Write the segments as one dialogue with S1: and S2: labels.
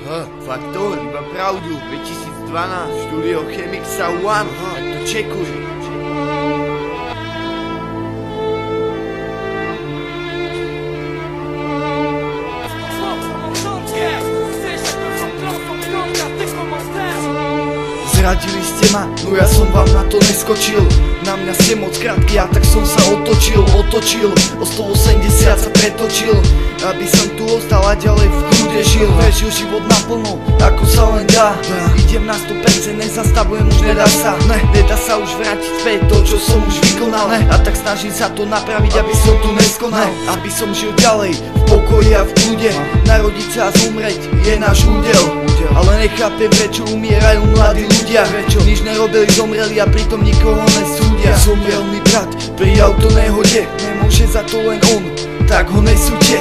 S1: Fakt to, iba pravdu. 2012, štúdio Chemixa One, tak to čekuj. Zradili ste ma, no ja som vám na to neskočil. Na mňa ste moc krátky, a tak som sa otočil o 180 sa pretočil, aby som tu ostal a ďalej v kľude žil. Prežil život naplno, ako sa len dá. Idem na 100%, nezastavujem, už nedá sa už vrátiť späť to, čo som už vykonal. A tak snažím sa to napraviť, aby som tu neskonal, aby som žil ďalej v pokoji a v kľude. Narodiť sa a zomrieť je náš údel, ale nechápem, prečo umierajú mladí ľudia. Prečo nič nerobili, zomreli a pritom nikoho nesúdia. Zomrel mi brat pri autonehode, nemôže za to len on, tak ho nesúďte.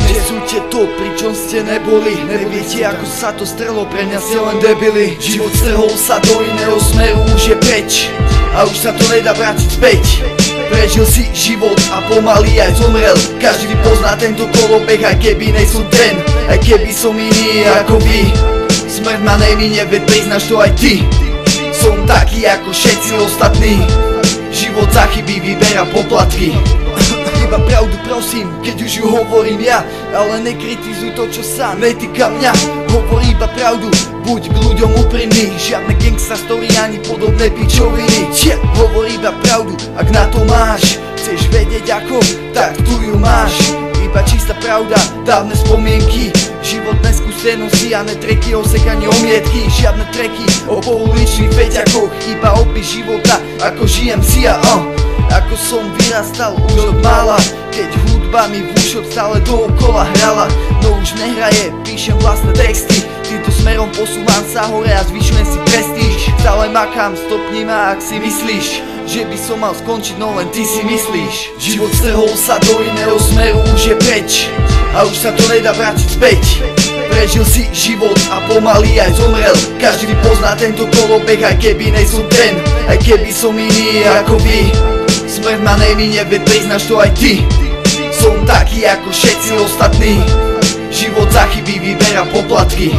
S1: Nesúďte to, pričom ste neboli. Neviete, ako sa to strelo, pre mňa ste len debili. Život strhol sa do iného smeru, už je preč a už sa to nedá vrátiť späť. Prežil si život a pomaly aj zomrel. Každý pozná tento kolobeh, aj keby nejsem ten, aj keby som iný ako vy. Smrť ma neminie, veď priznáš to aj ty. Som taký ako všetci ostatní. Život za chyby vyberá poplatky. Iba pravdu prosím, keď už ju hovorím ja, ale nekritizuj to, čo sa netýka mňa. Hovor iba pravdu, buď k ľuďom úprimný. Žiadne gangsta story ani podobné pičoviny. Hovor iba pravdu, ak na to máš. Chceš vedieť ako, tak tu ju máš. Iba čistá pravda, dávne spomienky, životné skúsenosti a netreky o sekanie omietky. Žiadne treky o pouličných feťakoch, iba opis života, ako žijem si a ako som vyrastal už od mála, keď hudba mi v ušoch stále dookola hrala. No už nehraje, píšem vlastné texty, týmto smerom posúvam sa hore a zvyšujem si prestíž. Stále makám, stopni ma, ak si myslíš, že by som mal skončiť, no len ty si myslíš. Život strhol sa do iného smeru, už je preč a už sa to nedá vrátiť späť. Prežil si život a pomaly aj zomrel. Každý pozná tento kolobeh, aj keby nejsem ten, aj keby som iný ako vy. Smrť ma neminie, veď priznáš to aj ty. Som taký ako všetci ostatní. Život za chyby vyberá poplatky.